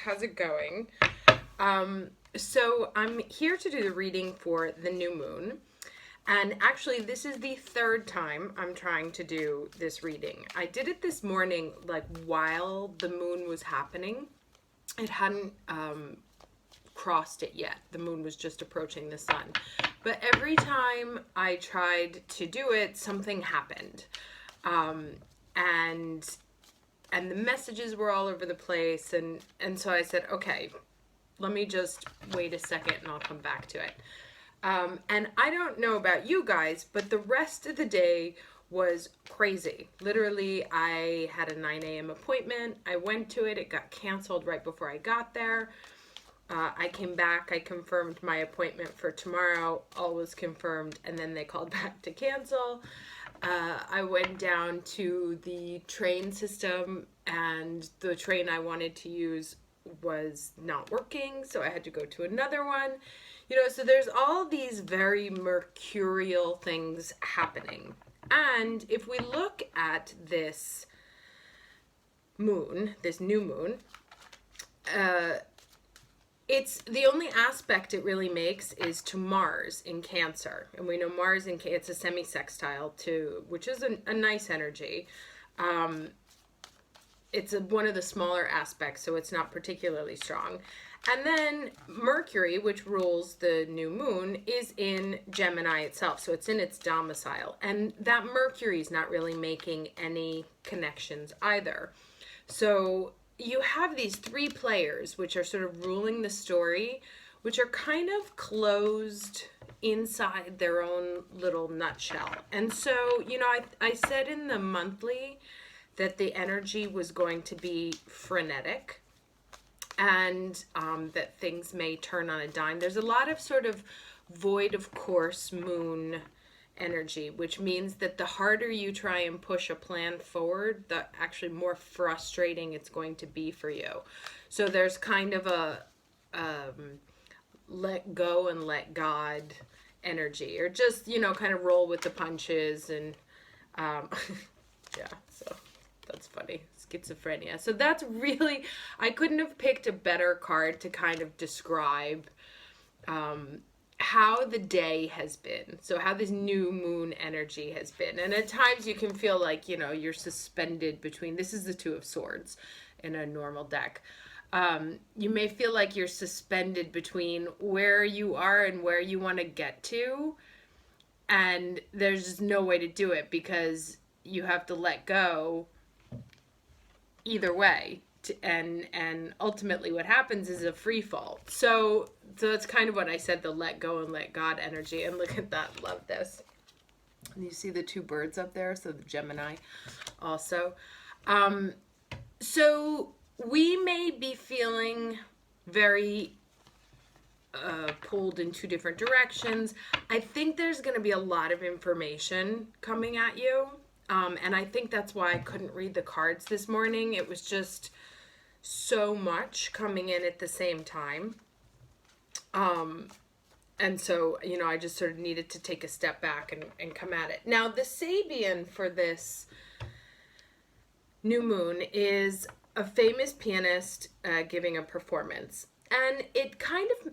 How's it going? So I'm here to do the reading for the new moon. And actually, this is the third time I'm trying to do this reading. I did it this morning, like while the moon was happening. It hadn't crossed it yet. The moon was just approaching the sun. But every time I tried to do it, something happened. And the messages were all over the place. And so I said, okay, let me just wait a second and I'll come back to it. And I don't know about you guys, but the rest of the day was crazy. Literally, I had a 9 a.m. appointment. I went to it. It got canceled right before I got there. I came back. I confirmed my appointment for tomorrow. All was confirmed. And then they called back to cancel. I went down to the train system, and the train I wanted to use was not working, so I had to go to another one. So there's all these very mercurial things happening. And if we look at this moon, this new moon, it's the only aspect it really makes is to Mars in Cancer. And we know Mars in it's a semi-sextile to, which is a nice energy. It's one of the smaller aspects, so it's not particularly strong. And then Mercury, which rules the new moon, is in Gemini itself. So it's in its domicile. And that Mercury is not really making any connections either. So you have these three players, which are sort of ruling the story, which are kind of closed inside their own little nutshell. And so, I said in the monthly that the energy was going to be frenetic, and that things may turn on a dime. There's a lot of sort of void of course moon energy, which means that the harder you try and push a plan forward, the actually more frustrating it's going to be for you. So there's kind of a let go and let God energy, or just, kind of roll with the punches. And yeah, so that's funny. Schizophrenia. So that's really, I couldn't have picked a better card to kind of describe how the day has been. So how this new moon energy has been. And at times you can feel like, you're suspended between, this is the Two of Swords in a normal deck. You may feel like you're suspended between where you are and where you want to get to. And there's just no way to do it because you have to let go either way, and ultimately what happens is a free fall. So that's kind of what I said, the let go and let God energy. And look at that, love this. And you see the two birds up there, so the Gemini also. So we may be feeling very pulled in two different directions. I think there's going to be a lot of information coming at you. And I think that's why I couldn't read the cards this morning. It was just so much coming in at the same time. And so, I just sort of needed to take a step back and come at it. Now, the Sabian for this new moon is a famous pianist giving a performance. And it kind of,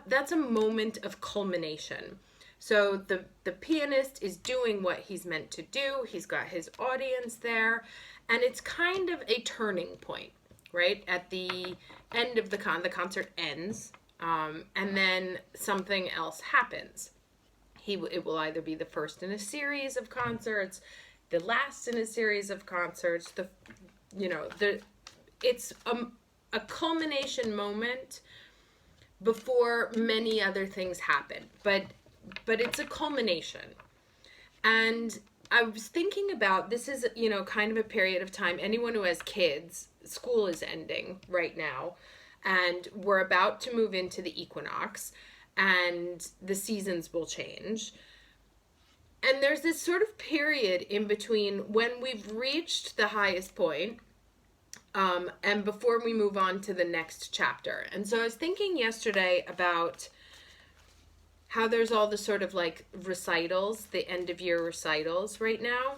that's a moment of culmination. So the pianist is doing what he's meant to do. He's got his audience there. And it's kind of a turning point, right? At the end of the concert ends. And then something else happens. It will either be the first in a series of concerts, the last in a series of concerts. It's a culmination moment before many other things happen. But it's a culmination. And I was thinking about, this is, kind of a period of time. Anyone who has kids, school is ending right now. And we're about to move into the equinox. And the seasons will change. And there's this sort of period in between when we've reached the highest point, and before we move on to the next chapter. And so I was thinking yesterday about how there's all the sort of like recitals, the end of year recitals right now.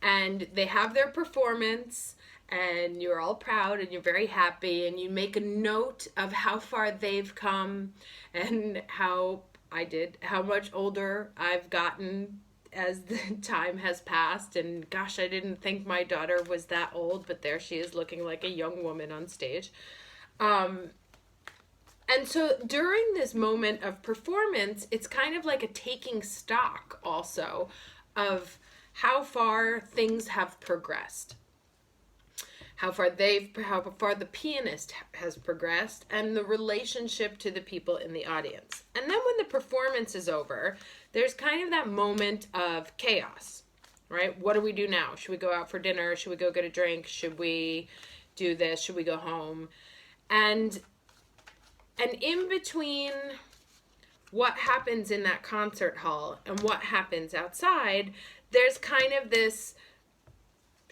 And they have their performance, and you're all proud and you're very happy, and you make a note of how far they've come and how much older I've gotten as the time has passed. And gosh, I didn't think my daughter was that old, but there she is looking like a young woman on stage. And so during this moment of performance, it's kind of like a taking stock also of how far things have progressed, how far the pianist has progressed, and the relationship to the people in the audience. And then when the performance is over, there's kind of that moment of chaos, right? What do we do now? Should we go out for dinner? Should we go get a drink? Should we do this? Should we go home? And in between what happens in that concert hall and what happens outside, there's kind of this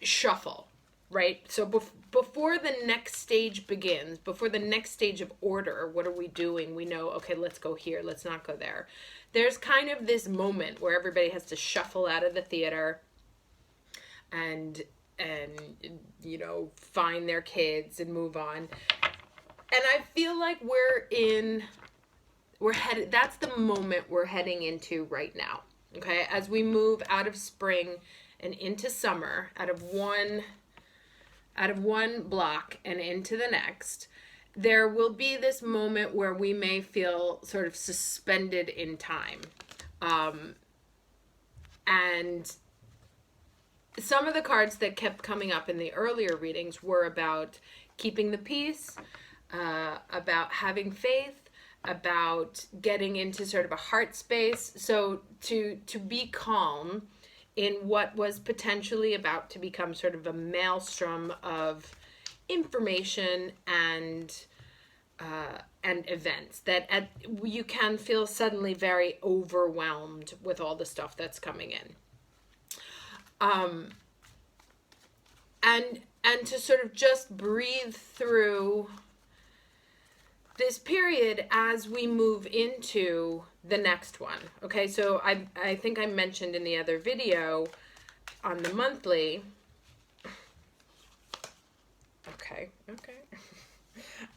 shuffle, right? So before the next stage begins, before the next stage of order, what are we doing? We know, okay, let's go here, let's not go there. There's kind of this moment where everybody has to shuffle out of the theater and you know, find their kids and move on. And I feel like that's the moment we're heading into right now. Okay, as we move out of spring and into summer, out of one block and into the next, there will be this moment where we may feel sort of suspended in time. And some of the cards that kept coming up in the earlier readings were about keeping the peace, about having faith, about getting into sort of a heart space. So to be calm in what was potentially about to become sort of a maelstrom of information and events that you can feel suddenly very overwhelmed with all the stuff that's coming in. And to sort of just breathe through this period as we move into the next one. Okay, so I think I mentioned in the other video on the monthly. Okay.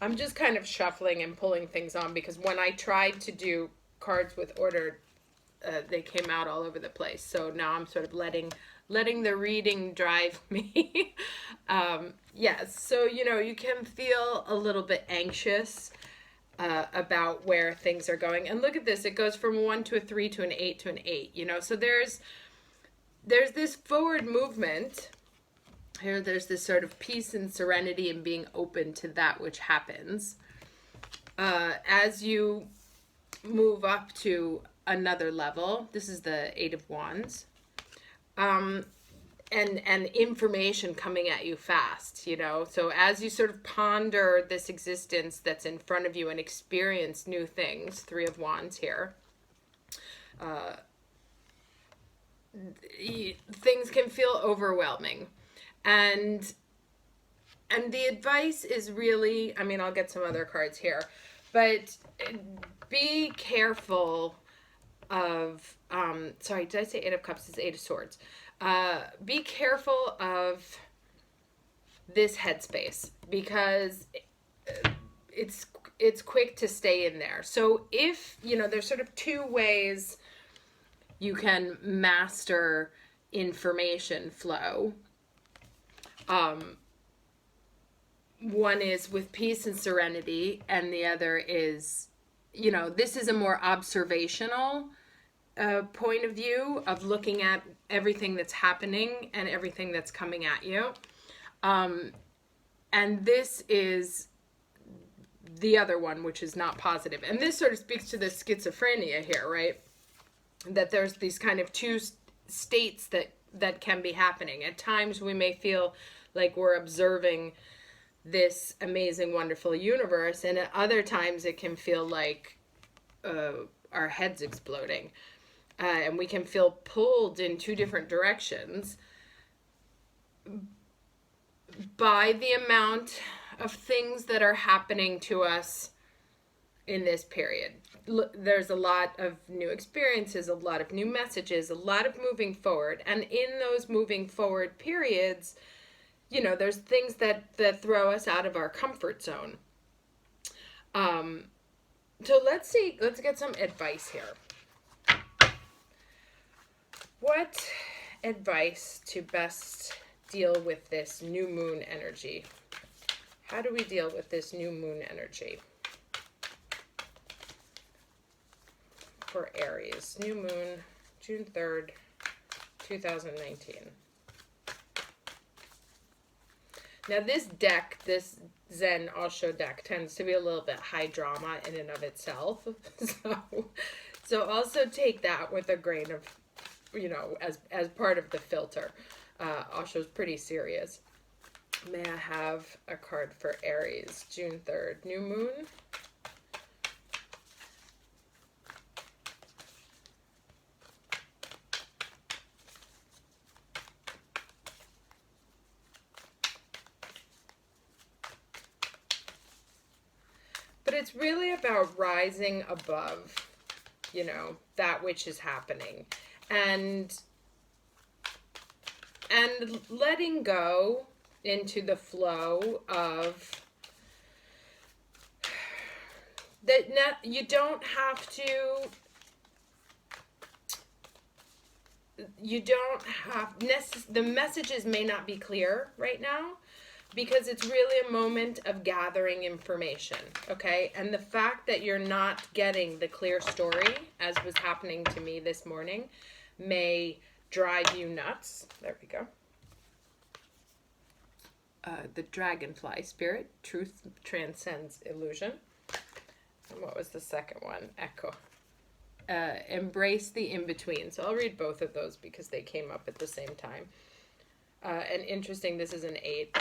I'm just kind of shuffling and pulling things on because when I tried to do cards with order, they came out all over the place. So now I'm sort of letting the reading drive me. Yes, so you know, you can feel a little bit anxious about where things are going. And look at this, it goes from 1 to a 3 to an 8 to an 8, you know. So there's this forward movement here. There's this sort of peace and serenity and being open to that which happens as you move up to another level. This is the 8 of Wands. And information coming at you fast, you know. So as you sort of ponder this existence that's in front of you and experience new things, 3 of Wands here, things can feel overwhelming. And the advice is really, I mean, I'll get some other cards here, but be careful of, sorry, did I say 8 of Cups? It's 8 of Swords. Be careful of this headspace because it's quick to stay in there. So if, you know, there's sort of 2 ways you can master information flow. One is with peace and serenity, and the other is, you know, this is a more observational point of view of looking at everything that's happening and everything that's coming at you. And this is the other one, which is not positive. And this sort of speaks to the schizophrenia here, right? That there's these kind of 2 states that can be happening. At times we may feel like we're observing this amazing, wonderful universe, and at other times it can feel like our head's exploding. And we can feel pulled in 2 different directions by the amount of things that are happening to us in this period. There's a lot of new experiences, a lot of new messages, a lot of moving forward. And in those moving forward periods, you know, there's things that throw us out of our comfort zone. So let's get some advice here. What advice to best deal with this new moon energy? How do we deal with this new moon energy for Aries? New moon, June 3rd, 2019. Now this deck, this Zen Osho deck, tends to be a little bit high drama in and of itself. So also take that with a grain of, you know, as part of the filter. Osho's pretty serious. May I have a card for Aries, June 3rd, new moon? But it's really about rising above, you know, that which is happening. And letting go into the flow of that. You don't have to, the messages may not be clear right now, because it's really a moment of gathering information, okay? And the fact that you're not getting the clear story, as was happening to me this morning, may drive you nuts. There we go. The dragonfly spirit, truth transcends illusion. And what was the second one? Echo. Embrace the in-between. So I'll read both of those because they came up at the same time. And interesting, this is an 8.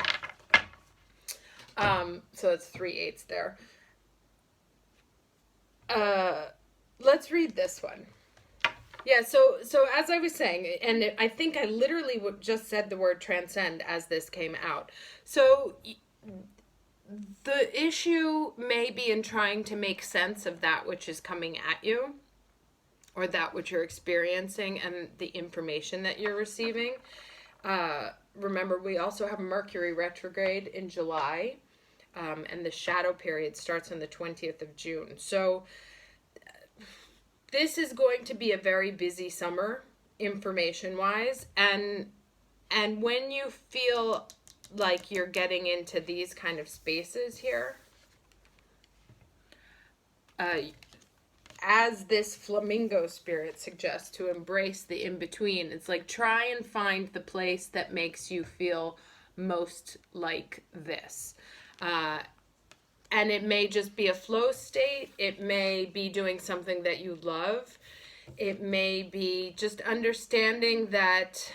So it's 3 8s there. Let's read this one. Yeah, so as I was saying, and I think I literally just said the word transcend as this came out. So the issue may be in trying to make sense of that which is coming at you, or that which you're experiencing and the information that you're receiving. Remember, we also have Mercury retrograde in July, and the shadow period starts on the 20th of June. So this is going to be a very busy summer, information-wise, and when you feel like you're getting into these kind of spaces here, as this flamingo spirit suggests, to embrace the in-between. It's like, try and find the place that makes you feel most like this. And it may just be a flow state. It may be doing something that you love. It may be just understanding that,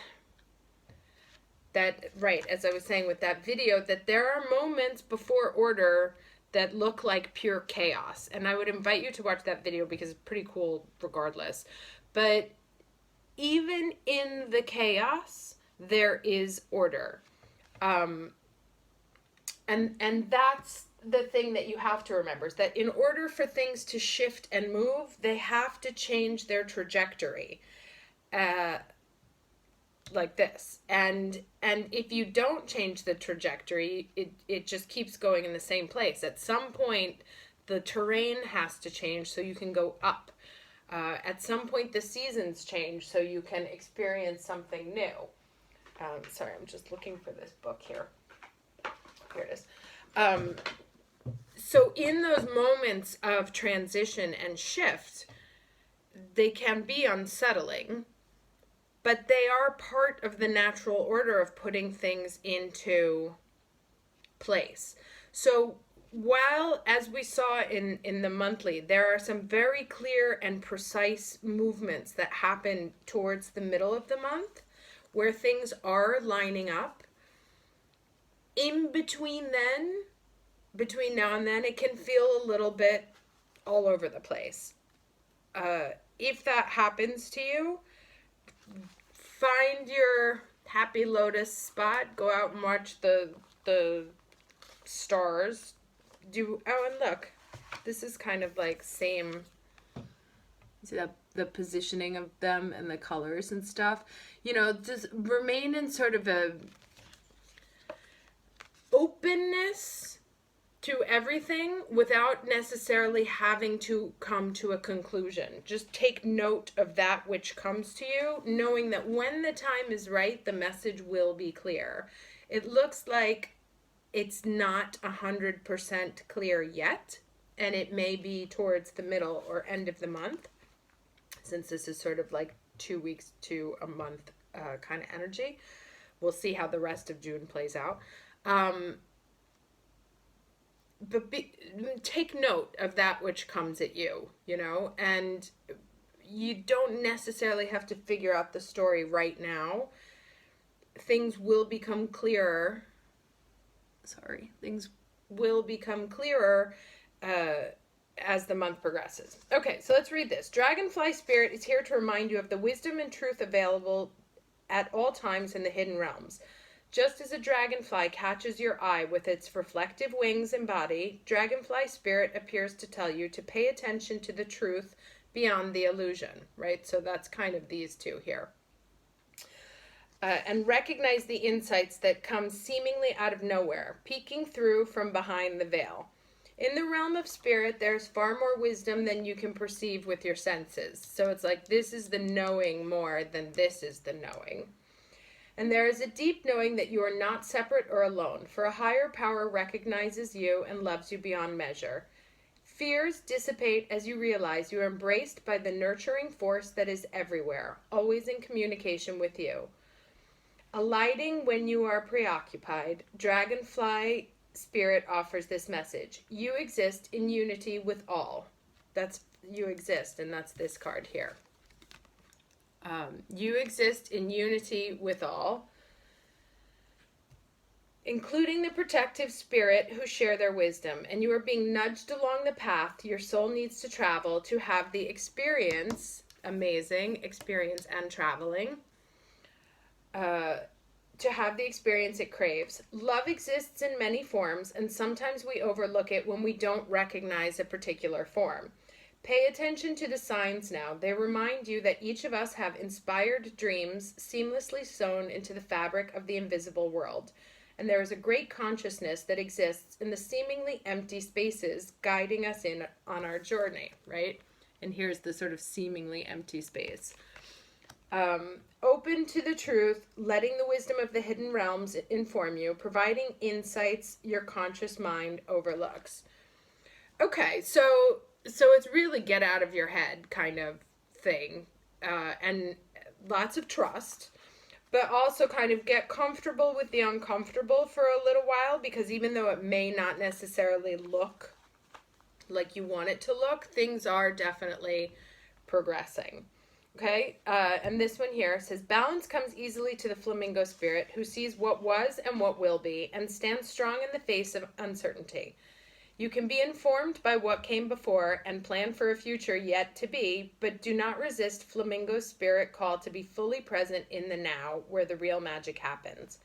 right, as I was saying with that video, that there are moments before order that look like pure chaos. And I would invite you to watch that video because it's pretty cool regardless. But even in the chaos, there is order. And that's the thing that you have to remember, is that in order for things to shift and move, they have to change their trajectory, like this. And if you don't change the trajectory, it just keeps going in the same place. At some point, the terrain has to change so you can go up. At some point, the seasons change so you can experience something new. Sorry, I'm just looking for this book here. Here it is. So in those moments of transition and shift, they can be unsettling, but they are part of the natural order of putting things into place. So while, as we saw in the monthly, there are some very clear and precise movements that happen towards the middle of the month where things are lining up, in between now and then, it can feel a little bit all over the place. If that happens to you, find your happy lotus spot, go out and watch the stars. And look, this is kind of like same, see that, the positioning of them and the colors and stuff. You know, just remain in sort of a openness to everything without necessarily having to come to a conclusion. Just take note of that which comes to you, knowing that when the time is right, the message will be clear. It looks like it's not 100% clear yet, and it may be towards the middle or end of the month, since this is sort of like 2 weeks to a month kind of energy. We'll see how the rest of June plays out. But take note of that which comes at you, you know, and you don't necessarily have to figure out the story right now. Things will become clearer. Things will become clearer as the month progresses. Okay, so let's read this. Dragonfly Spirit is here to remind you of the wisdom and truth available at all times in the hidden realms. Just as a dragonfly catches your eye with its reflective wings and body, Dragonfly Spirit appears to tell you to pay attention to the truth beyond the illusion, right? So that's kind of these two here. And recognize the insights that come seemingly out of nowhere, peeking through from behind the veil. In the realm of spirit, there's far more wisdom than you can perceive with your senses. So it's like this is the knowing more than this is the knowing. And there is a deep knowing that you are not separate or alone, for a higher power recognizes you and loves you beyond measure. Fears dissipate as you realize you are embraced by the nurturing force that is everywhere, always in communication with you. Alighting when you are preoccupied, Dragonfly Spirit offers this message. You exist in unity with all. That's you exist, and that's this card here. You exist in unity with all, including the protective spirit who share their wisdom, and you are being nudged along the path your soul needs to travel to have the experience, amazing experience and traveling, to have the experience it craves. Love exists in many forms, and sometimes we overlook it when we don't recognize a particular form. Pay attention to the signs now. They remind you that each of us have inspired dreams seamlessly sewn into the fabric of the invisible world. And there is a great consciousness that exists in the seemingly empty spaces guiding us in on our journey, right? And here's the sort of seemingly empty space. Open to the truth, letting the wisdom of the hidden realms inform you, providing insights your conscious mind overlooks. Okay, so it's really get out of your head kind of thing, and lots of trust, but also kind of get comfortable with the uncomfortable for a little while, because even though it may not necessarily look like you want it to look, things are definitely progressing. Okay, and this one here says, balance comes easily to the flamingo spirit who sees what was and what will be and stands strong in the face of uncertainty. You can be informed by what came before and plan for a future yet to be, but do not resist flamingo's spirit call to be fully present in the now, where the real magic happens.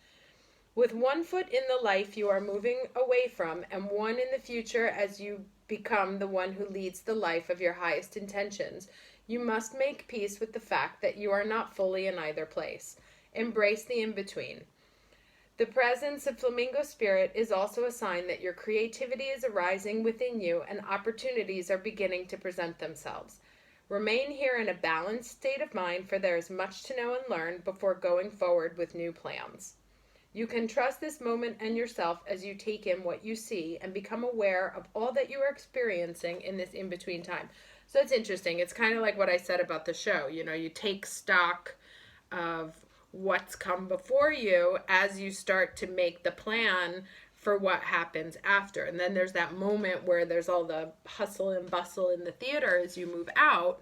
With one foot in the life you are moving away from, and one in the future as you become the one who leads the life of your highest intentions, you must make peace with the fact that you are not fully in either place. Embrace the in-between. The presence of flamingo spirit is also a sign that your creativity is arising within you and opportunities are beginning to present themselves. Remain here in a balanced state of mind, for there is much to know and learn before going forward with new plans. You can trust this moment and yourself as you take in what you see and become aware of all that you are experiencing in this in-between time. So it's interesting. It's kind of like what I said about the show. You know, you take stock of what's come before you as you start to make the plan for what happens after. And then there's that moment where there's all the hustle and bustle in the theater as you move out,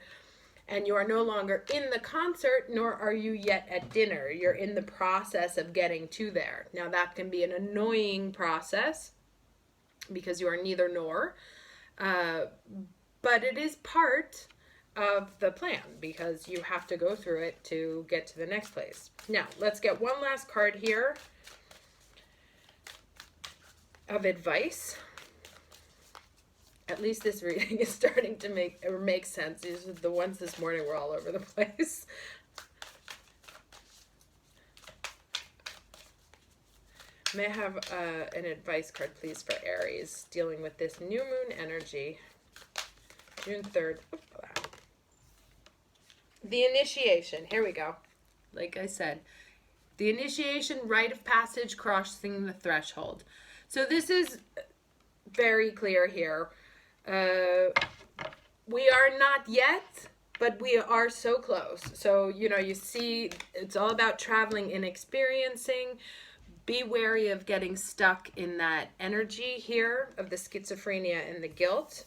and you are no longer in the concert, nor are you yet at dinner. You're in the process of getting to there. Now that can be an annoying process because you are neither nor, but it is part of the plan because you have to go through it to get to the next place. Now, let's get one last card here of advice. At least this reading is starting to make sense. The ones this morning were all over the place. May I have an advice card, please, for Aries dealing with this new moon energy, June 3rd. The initiation. Here we go. Like I said, the initiation, rite of passage, crossing the threshold. So this is very clear here. We are not yet, but we are so close. So, you know, you see, it's all about traveling and experiencing. Be wary of getting stuck in that energy here of the schizophrenia and the guilt.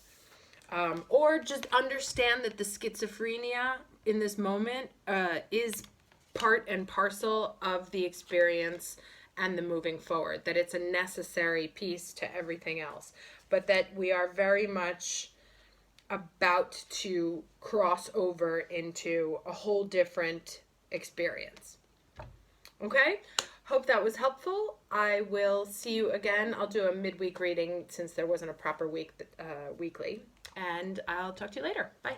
Or just understand that the schizophrenia in this moment is part and parcel of the experience and the moving forward, that it's a necessary piece to everything else, but that we are very much about to cross over into a whole different experience. Okay? Hope that was helpful. I will see you again. I'll do a midweek reading since there wasn't a proper weekly. And I'll talk to you later. Bye.